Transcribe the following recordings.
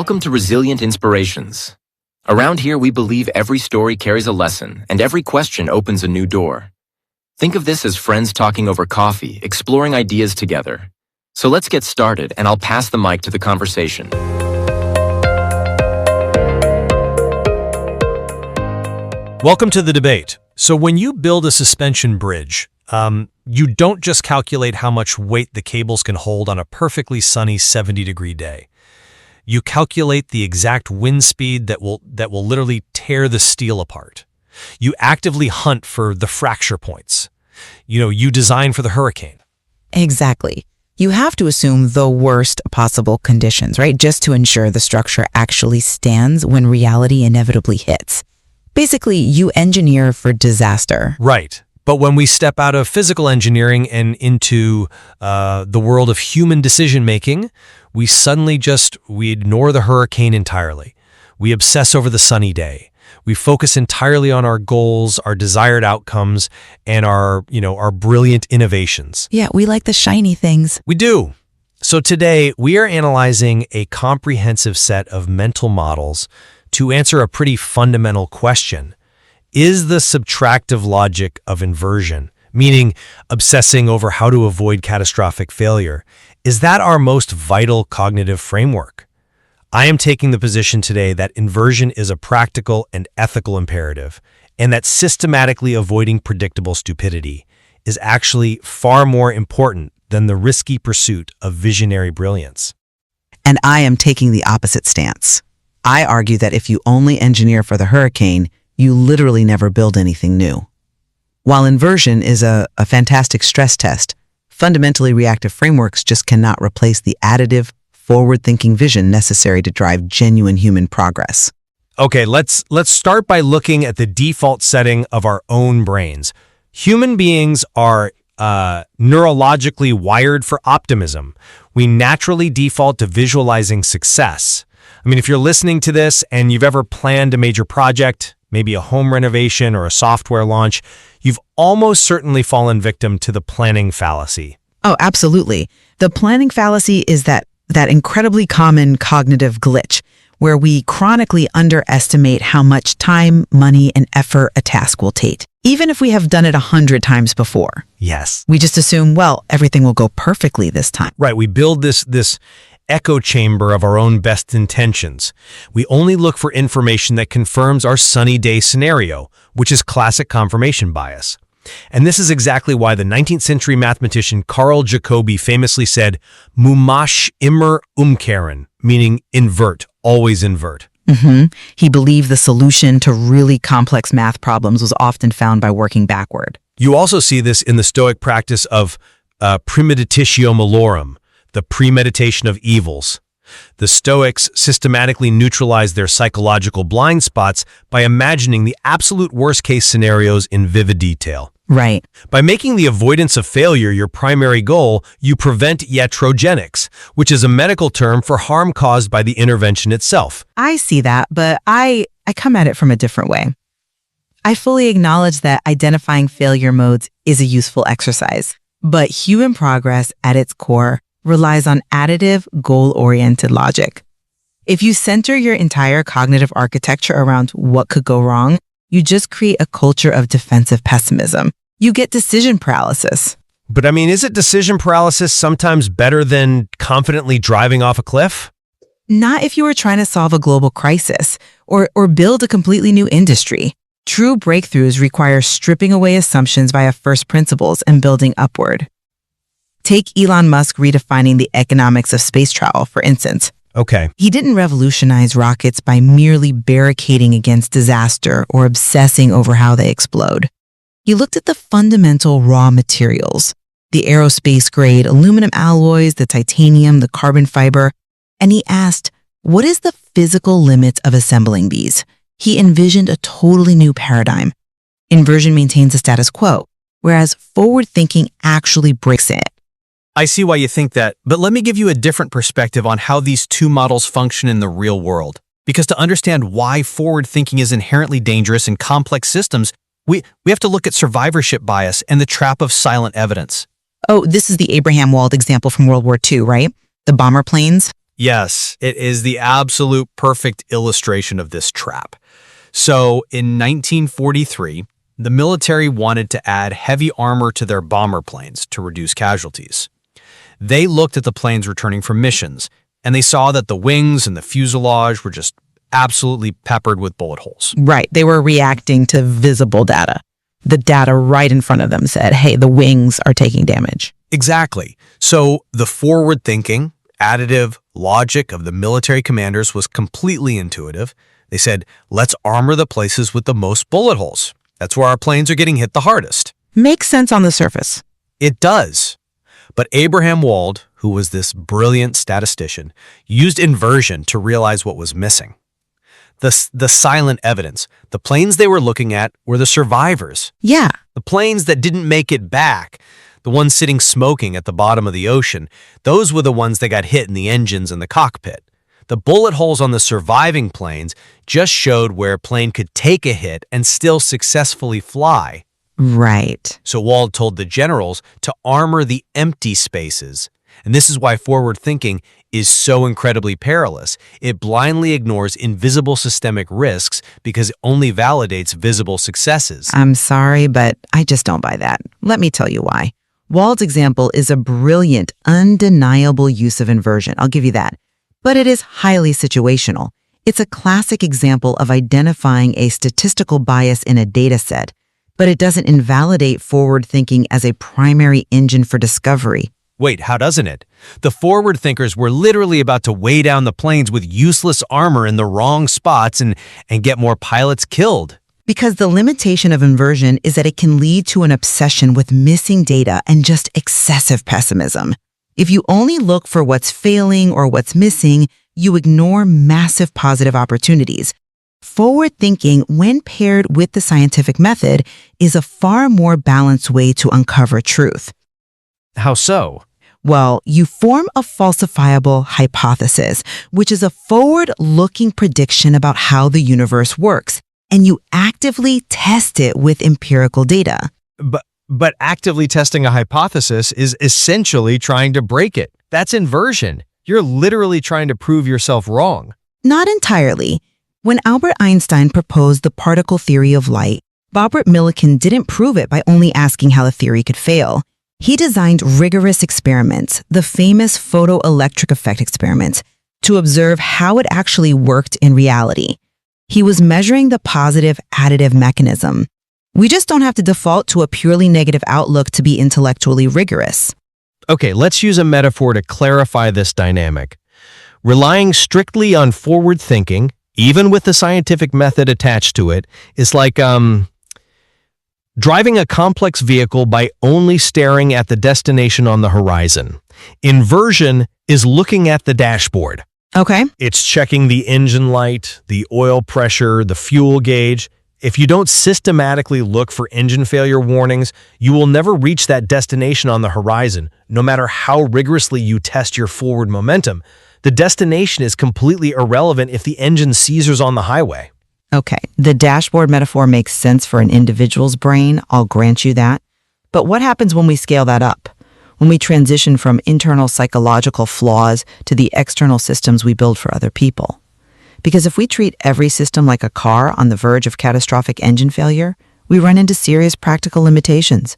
Welcome to Resilient Inspirations. Around here, we believe every story carries a lesson, and every question opens a new door. Think of this as friends talking over coffee, exploring ideas together. So let's get started, and I'll pass the mic to the conversation. Welcome to the debate. So when you build a suspension bridge, you don't just calculate how much weight the cables can hold on a perfectly sunny 70-degree day. You calculate the exact wind speed that will literally tear the steel apart. You actively hunt for the fracture points. You design for the hurricane. Exactly. You have to assume the worst possible conditions, right? Just to ensure the structure actually stands when reality inevitably hits. Basically, you engineer for disaster. Right. But when we step out of physical engineering and into the world of human decision-making, we ignore the hurricane entirely. We obsess over the sunny day. We focus entirely on our goals, our desired outcomes, and our brilliant innovations. Yeah, we like the shiny things. We do. So today, we are analyzing a comprehensive set of mental models to answer a pretty fundamental question. Is the subtractive logic of inversion, meaning obsessing over how to avoid catastrophic failure, is that our most vital cognitive framework? I am taking the position today that inversion is a practical and ethical imperative, and that systematically avoiding predictable stupidity is actually far more important than the risky pursuit of visionary brilliance. And I am taking the opposite stance. I argue that if you only engineer for the hurricane, you literally never build anything new. While inversion is a fantastic stress test, fundamentally reactive frameworks just cannot replace the additive, forward-thinking vision necessary to drive genuine human progress. Okay, let's start by looking at the default setting of our own brains. Human beings are neurologically wired for optimism. We naturally default to visualizing success. I mean, if you're listening to this and you've ever planned a major project, maybe a home renovation or a software launch, you've almost certainly fallen victim to the planning fallacy. Oh, absolutely. The planning fallacy is that incredibly common cognitive glitch where we chronically underestimate how much time, money, and effort a task will take, even if we have done it 100 times before. Yes. We just assume, well, everything will go perfectly this time. Right. We build this echo chamber of our own best intentions. We only look for information that confirms our sunny day scenario, which is classic confirmation bias. And this is exactly why the 19th century mathematician Carl Jacobi famously said, "Mumash immer umkehren," meaning invert, always invert. He believed the solution to really complex math problems was often found by working backward. You also see this in the Stoic practice of Premeditatio Malorum, the premeditation of evils. The Stoics systematically neutralized their psychological blind spots by imagining the absolute worst-case scenarios in vivid detail. Right. By making the avoidance of failure your primary goal, you prevent iatrogenics, which is a medical term for harm caused by the intervention itself. I see that, but I come at it from a different way. I fully acknowledge that identifying failure modes is a useful exercise, but human progress at its core relies on additive, goal-oriented logic. If you center your entire cognitive architecture around what could go wrong, you just create a culture of defensive pessimism. You get decision paralysis. But I mean, is it decision paralysis sometimes better than confidently driving off a cliff? Not if you were trying to solve a global crisis or build a completely new industry. True breakthroughs require stripping away assumptions via first principles and building upward. Take Elon Musk redefining the economics of space travel, for instance. Okay. He didn't revolutionize rockets by merely barricading against disaster or obsessing over how they explode. He looked at the fundamental raw materials, the aerospace-grade aluminum alloys, the titanium, the carbon fiber, and he asked, what is the physical limit of assembling these? He envisioned a totally new paradigm. Inversion maintains the status quo, whereas forward-thinking actually breaks it. I see why you think that, but let me give you a different perspective on how these two models function in the real world. Because to understand why forward thinking is inherently dangerous in complex systems, we have to look at survivorship bias and the trap of silent evidence. Oh, this is the Abraham Wald example from World War II, right? The bomber planes? Yes, it is the absolute perfect illustration of this trap. So, in 1943, the military wanted to add heavy armor to their bomber planes to reduce casualties. They looked at the planes returning from missions, and they saw that the wings and the fuselage were just absolutely peppered with bullet holes. Right. They were reacting to visible data. The data right in front of them said, hey, the wings are taking damage. Exactly. So the forward-thinking, additive logic of the military commanders was completely intuitive. They said, let's armor the places with the most bullet holes. That's where our planes are getting hit the hardest. Makes sense on the surface. It does. But Abraham Wald, who was this brilliant statistician, used inversion to realize what was missing. The silent evidence. The planes they were looking at were the survivors. Yeah. The planes that didn't make it back. The ones sitting smoking at the bottom of the ocean. Those were the ones that got hit in the engines and the cockpit. The bullet holes on the surviving planes just showed where a plane could take a hit and still successfully fly. Right. So Wald told the generals to armor the empty spaces. And this is why forward thinking is so incredibly perilous. It blindly ignores invisible systemic risks because it only validates visible successes. I'm sorry, but I just don't buy that. Let me tell you why. Wald's example is a brilliant, undeniable use of inversion. I'll give you that. But it is highly situational. It's a classic example of identifying a statistical bias in a data set, but it doesn't invalidate forward thinking as a primary engine for discovery. Wait, how doesn't it? The forward thinkers were literally about to weigh down the planes with useless armor in the wrong spots and get more pilots killed. Because the limitation of inversion is that it can lead to an obsession with missing data and just excessive pessimism. If you only look for what's failing or what's missing, you ignore massive positive opportunities. Forward thinking, when paired with the scientific method, is a far more balanced way to uncover truth. How so? Well, you form a falsifiable hypothesis, which is a forward-looking prediction about how the universe works, and you actively test it with empirical data. But actively testing a hypothesis is essentially trying to break it. That's inversion. You're literally trying to prove yourself wrong. Not entirely. When Albert Einstein proposed the particle theory of light, Robert Millikan didn't prove it by only asking how the theory could fail. He designed rigorous experiments, the famous photoelectric effect experiments, to observe how it actually worked in reality. He was measuring the positive additive mechanism. We just don't have to default to a purely negative outlook to be intellectually rigorous. Okay, let's use a metaphor to clarify this dynamic. Relying strictly on forward thinking, even with the scientific method attached to it, is like driving a complex vehicle by only staring at the destination on the horizon. Inversion is looking at the dashboard. Okay. It's checking the engine light, the oil pressure, the fuel gauge. If you don't systematically look for engine failure warnings, you will never reach that destination on the horizon, no matter how rigorously you test your forward momentum. The destination is completely irrelevant if the engine seizures on the highway. Okay, the dashboard metaphor makes sense for an individual's brain, I'll grant you that. But what happens when we scale that up? When we transition from internal psychological flaws to the external systems we build for other people? Because if we treat every system like a car on the verge of catastrophic engine failure, we run into serious practical limitations.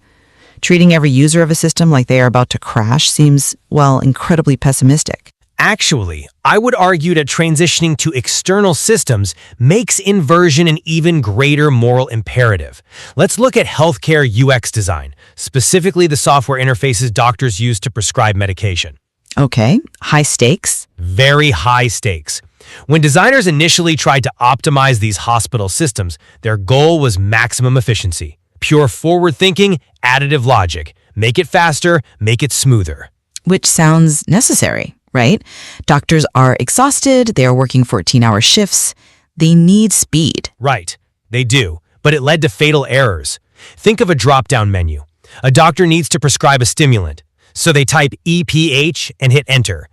Treating every user of a system like they are about to crash seems, well, incredibly pessimistic. Actually, I would argue that transitioning to external systems makes inversion an even greater moral imperative. Let's look at healthcare UX design, specifically the software interfaces doctors use to prescribe medication. Okay, high stakes? Very high stakes. When designers initially tried to optimize these hospital systems, their goal was maximum efficiency. Pure forward-thinking, additive logic. Make it faster, make it smoother. Which sounds necessary, right? Doctors are exhausted, they are working 14-hour shifts, they need speed. Right, they do, but it led to fatal errors. Think of a drop-down menu. A doctor needs to prescribe a stimulant, so they type EPH and hit enter.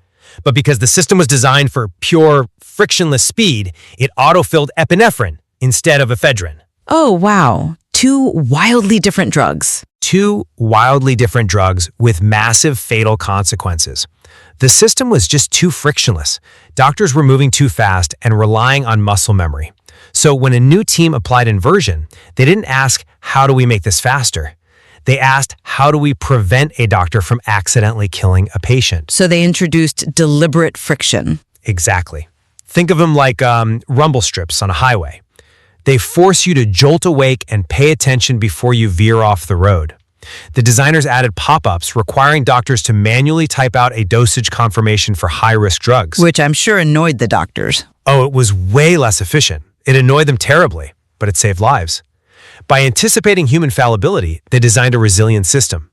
But because the system was designed for pure, frictionless speed, it autofilled epinephrine instead of ephedrine. Oh, wow. two wildly different drugs. Two wildly different drugs with massive fatal consequences. The system was just too frictionless. Doctors were moving too fast and relying on muscle memory. So when a new team applied inversion, they didn't ask, how do we make this faster? They asked, how do we prevent a doctor from accidentally killing a patient? So they introduced deliberate friction. Exactly. Think of them like rumble strips on a highway. They force you to jolt awake and pay attention before you veer off the road. The designers added pop-ups requiring doctors to manually type out a dosage confirmation for high-risk drugs. Which I'm sure annoyed the doctors. Oh, it was way less efficient. It annoyed them terribly, but it saved lives. By anticipating human fallibility, they designed a resilient system.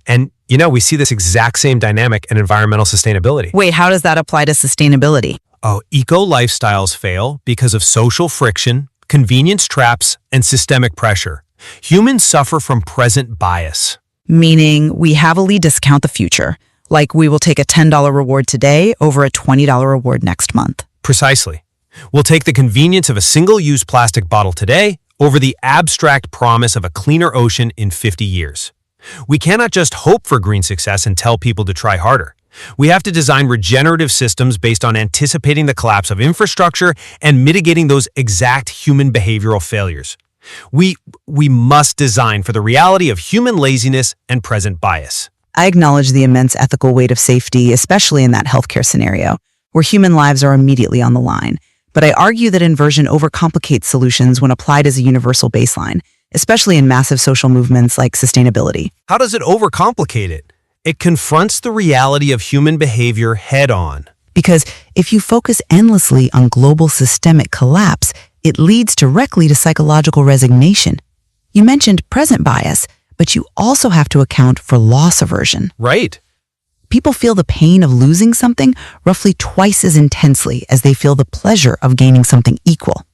And, we see this exact same dynamic in environmental sustainability. Wait, how does that apply to sustainability? Oh, eco-lifestyles fail because of social friction, convenience traps, and systemic pressure. Humans suffer from present bias. Meaning we heavily discount the future. Like we will take a $10 reward today over a $20 reward next month. Precisely. We'll take the convenience of a single-use plastic bottle today over the abstract promise of a cleaner ocean in 50 years. We cannot just hope for green success and tell people to try harder. We have to design regenerative systems based on anticipating the collapse of infrastructure and mitigating those exact human behavioral failures. We must design for the reality of human laziness and present bias. I acknowledge the immense ethical weight of safety, especially in that healthcare scenario, where human lives are immediately on the line. But I argue that inversion overcomplicates solutions when applied as a universal baseline, especially in massive social movements like sustainability. How does it overcomplicate it? It confronts the reality of human behavior head-on. Because if you focus endlessly on global systemic collapse, it leads directly to psychological resignation. You mentioned present bias, but you also have to account for loss aversion. Right. People feel the pain of losing something roughly twice as intensely as they feel the pleasure of gaining something equal.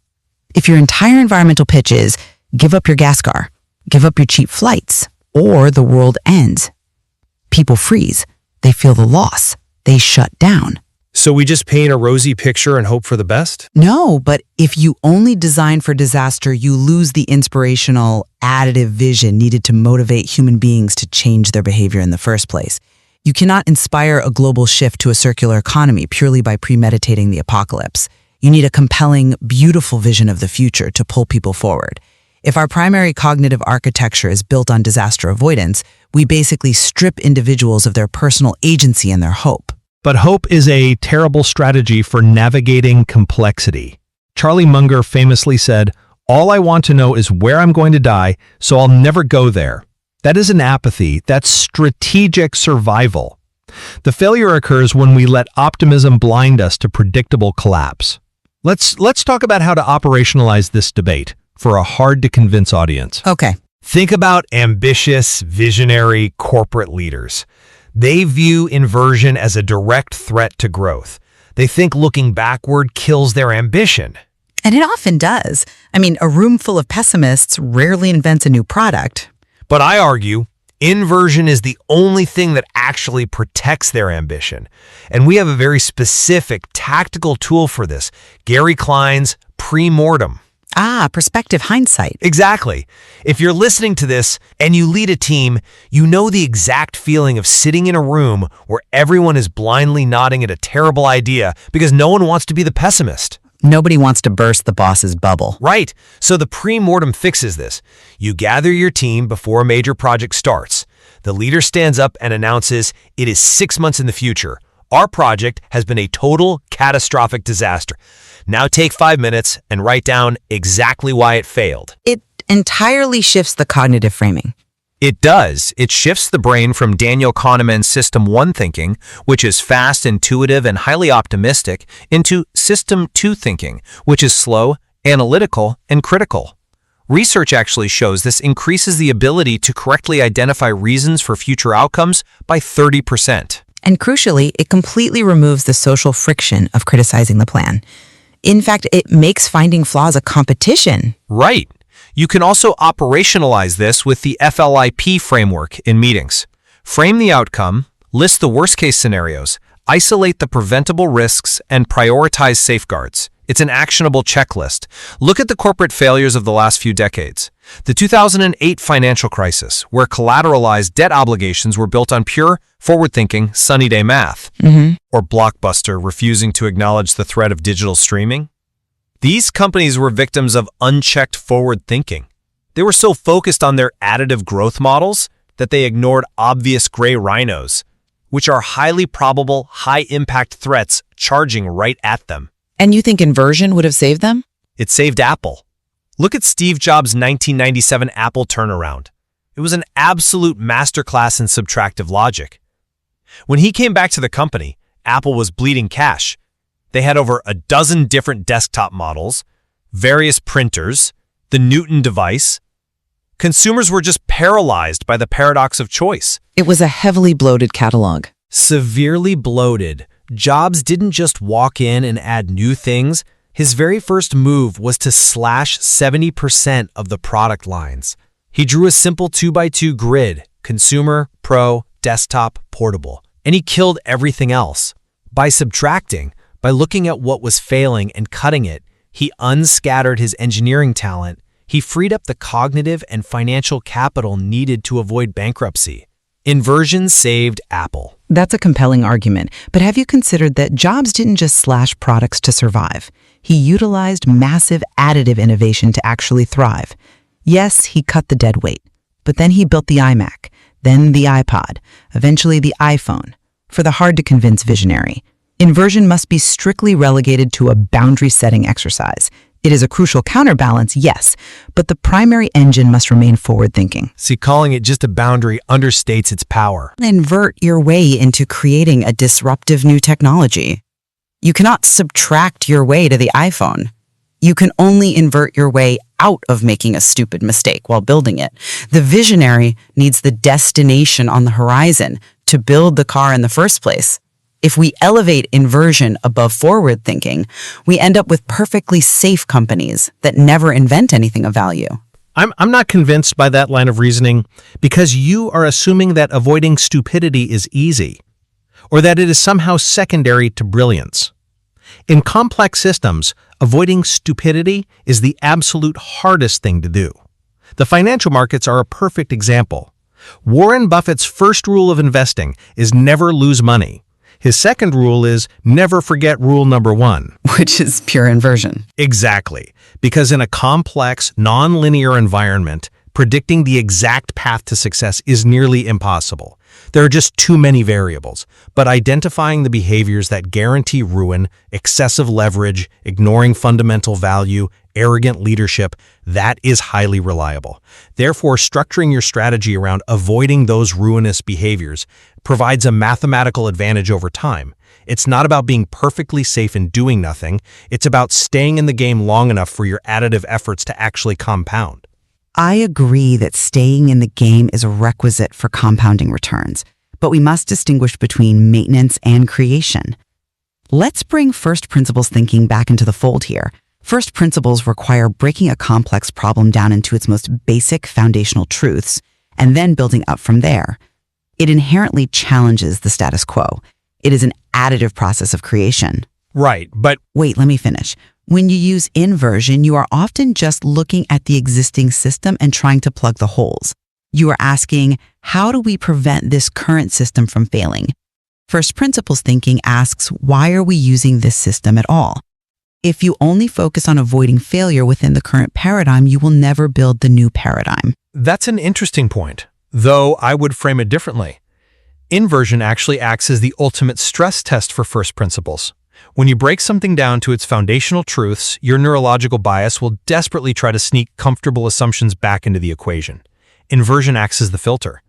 If your entire environmental pitch is, give up your gas car, give up your cheap flights, or the world ends, people freeze. They feel the loss. They shut down. So we just paint a rosy picture and hope for the best? No, but if you only design for disaster, you lose the inspirational, additive vision needed to motivate human beings to change their behavior in the first place. You cannot inspire a global shift to a circular economy purely by premeditating the apocalypse. You need a compelling, beautiful vision of the future to pull people forward. If our primary cognitive architecture is built on disaster avoidance, we basically strip individuals of their personal agency and their hope. But hope is a terrible strategy for navigating complexity. Charlie Munger famously said, "All I want to know is where I'm going to die, so I'll never go there." That is an apathy. That's strategic survival. The failure occurs when we let optimism blind us to predictable collapse. Let's talk about how to operationalize this debate for a hard-to-convince audience. Okay. Think about ambitious, visionary corporate leaders. They view inversion as a direct threat to growth. They think looking backward kills their ambition. And it often does. I mean, a room full of pessimists rarely invents a new product. But I argue, inversion is the only thing that actually protects their ambition. And we have a very specific tactical tool for this, Gary Klein's premortem. Ah, perspective hindsight. Exactly. If you're listening to this and you lead a team, you know the exact feeling of sitting in a room where everyone is blindly nodding at a terrible idea because no one wants to be the pessimist. Nobody wants to burst the boss's bubble. Right. So the premortem fixes this. You gather your team before a major project starts. The leader stands up and announces, it is 6 months in the future. Our project has been a total catastrophic disaster. Now take 5 minutes and write down exactly why it failed. It entirely shifts the cognitive framing. It does. It shifts the brain from Daniel Kahneman's System One thinking, which is fast, intuitive, and highly optimistic, into System Two thinking, which is slow, analytical, and critical. Research actually shows this increases the ability to correctly identify reasons for future outcomes by 30%. And crucially, it completely removes the social friction of criticizing the plan. In fact, it makes finding flaws a competition. Right. You can also operationalize this with the FLIP framework in meetings. Frame the outcome, list the worst-case scenarios, isolate the preventable risks, and prioritize safeguards. It's an actionable checklist. Look at the corporate failures of the last few decades. The 2008 financial crisis, where collateralized debt obligations were built on pure, forward-thinking, sunny-day math. Or Blockbuster refusing to acknowledge the threat of digital streaming. These companies were victims of unchecked forward thinking. They were so focused on their additive growth models that they ignored obvious gray rhinos, which are highly probable, high-impact threats charging right at them. And you think inversion would have saved them? It saved Apple. Look at Steve Jobs' 1997 Apple turnaround. It was an absolute masterclass in subtractive logic. When he came back to the company, Apple was bleeding cash. They had over a dozen different desktop models, various printers, the Newton device. Consumers were just paralyzed by the paradox of choice. It was a heavily bloated catalog. Severely bloated. Jobs didn't just walk in and add new things. His very first move was to slash 70% of the product lines. He drew a simple 2x2 grid, consumer, pro, desktop, portable, and he killed everything else. By subtracting, by looking at what was failing and cutting it, he unscattered his engineering talent. He freed up the cognitive and financial capital needed to avoid bankruptcy. Inversion saved Apple. That's a compelling argument, but have you considered that Jobs didn't just slash products to survive? He utilized massive additive innovation to actually thrive. Yes, he cut the dead weight, but then he built the iMac, then the iPod, eventually the iPhone. For the hard-to-convince visionary, inversion must be strictly relegated to a boundary-setting exercise. It is a crucial counterbalance, yes, but the primary engine must remain forward-thinking. See, calling it just a boundary understates its power. Invert your way into creating a disruptive new technology. You cannot subtract your way to the iPhone. You can only invert your way out of making a stupid mistake while building it. The visionary needs the destination on the horizon to build the car in the first place. If we elevate inversion above forward thinking, we end up with perfectly safe companies that never invent anything of value. I'm not convinced by that line of reasoning because you are assuming that avoiding stupidity is easy, or that it is somehow secondary to brilliance. In complex systems, avoiding stupidity is the absolute hardest thing to do. The financial markets are a perfect example. Warren Buffett's first rule of investing is never lose money. His second rule is never forget rule number 1. Which is pure inversion. Exactly, because in a complex, non-linear environment, predicting the exact path to success is nearly impossible. There are just too many variables, but identifying the behaviors that guarantee ruin, excessive leverage, ignoring fundamental value, arrogant leadership, that is highly reliable. Therefore, structuring your strategy around avoiding those ruinous behaviors provides a mathematical advantage over time. It's not about being perfectly safe and doing nothing. It's about staying in the game long enough for your additive efforts to actually compound. I agree that staying in the game is a requisite for compounding returns, but we must distinguish between maintenance and creation. Let's bring first principles thinking back into the fold here. First principles require breaking a complex problem down into its most basic foundational truths and then building up from there. It inherently challenges the status quo. It is an additive process of creation. Right, but Wait, let me finish. When you use inversion, you are often just looking at the existing system and trying to plug the holes. You are asking, how do we prevent this current system from failing? First principles thinking asks, why are we using this system at all? If you only focus on avoiding failure within the current paradigm, you will never build the new paradigm. That's an interesting point, though I would frame it differently. Inversion actually acts as the ultimate stress test for first principles. When you break something down to its foundational truths, your neurological bias will desperately try to sneak comfortable assumptions back into the equation. Inversion acts as the filter.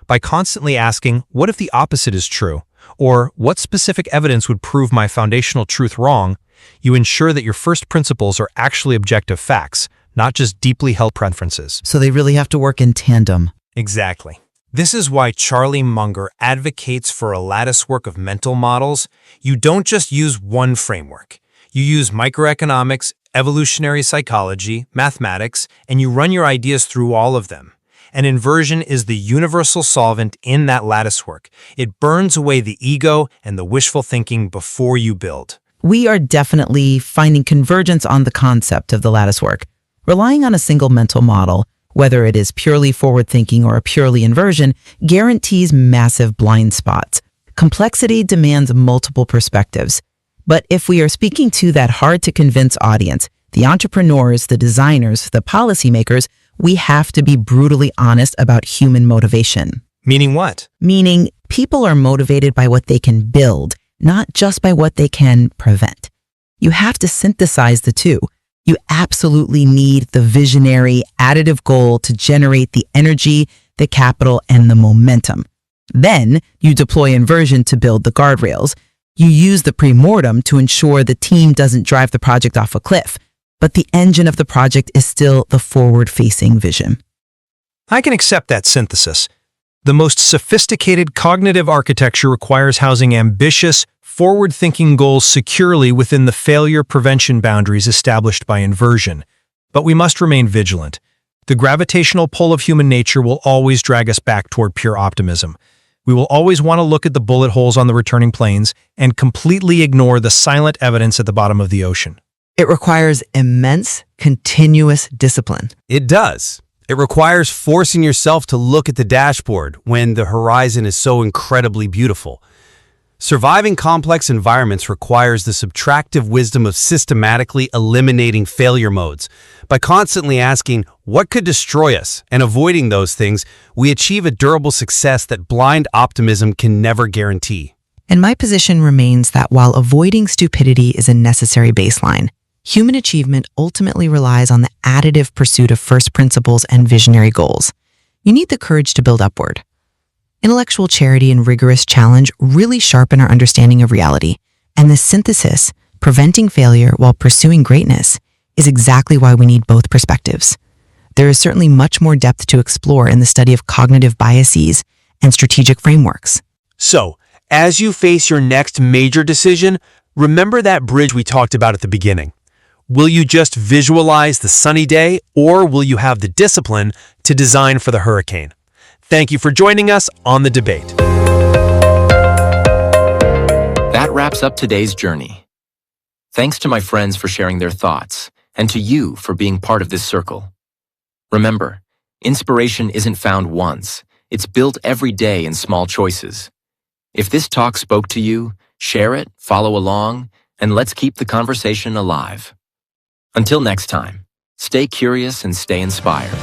By constantly asking, what if the opposite is true? Or what specific evidence would prove my foundational truth wrong? You ensure that your first principles are actually objective facts, not just deeply held preferences. So they really have to work in tandem. Exactly. This is why Charlie Munger advocates for a latticework of mental models. You don't just use one framework. You use microeconomics, evolutionary psychology, mathematics, and you run your ideas through all of them. And inversion is the universal solvent in that latticework. It burns away the ego and the wishful thinking before you build. We are definitely finding convergence on the concept of the latticework. Relying on a single mental model, whether it is purely forward-thinking or a purely inversion, guarantees massive blind spots. Complexity demands multiple perspectives. But if we are speaking to that hard-to-convince audience, the entrepreneurs, the designers, the policymakers, we have to be brutally honest about human motivation. Meaning what? Meaning, people are motivated by what they can build, not just by what they can prevent. You have to synthesize the two. You absolutely need the visionary, additive goal to generate the energy, the capital, and the momentum. Then, you deploy inversion to build the guardrails. You use the pre-mortem to ensure the team doesn't drive the project off a cliff, but the engine of the project is still the forward-facing vision. I can accept that synthesis. The most sophisticated cognitive architecture requires housing ambitious, forward-thinking goals securely within the failure prevention boundaries established by inversion. But we must remain vigilant. The gravitational pull of human nature will always drag us back toward pure optimism. We will always want to look at the bullet holes on the returning planes and completely ignore the silent evidence at the bottom of the ocean. It requires immense, continuous discipline. It does. It requires forcing yourself to look at the dashboard when the horizon is so incredibly beautiful. Surviving complex environments requires the subtractive wisdom of systematically eliminating failure modes. By constantly asking, what could destroy us, and avoiding those things, we achieve a durable success that blind optimism can never guarantee. And my position remains that while avoiding stupidity is a necessary baseline, human achievement ultimately relies on the additive pursuit of first principles and visionary goals. You need the courage to build upward. Intellectual charity and rigorous challenge really sharpen our understanding of reality, and the synthesis, preventing failure while pursuing greatness, is exactly why we need both perspectives. There is certainly much more depth to explore in the study of cognitive biases and strategic frameworks. So, as you face your next major decision, remember that bridge we talked about at the beginning. Will you just visualize the sunny day, or will you have the discipline to design for the hurricane? Thank you for joining us on The Debate. That wraps up today's journey. Thanks to my friends for sharing their thoughts, and to you for being part of this circle. Remember, inspiration isn't found once, it's built every day in small choices. If this talk spoke to you, share it, follow along, and let's keep the conversation alive. Until next time, stay curious and stay inspired.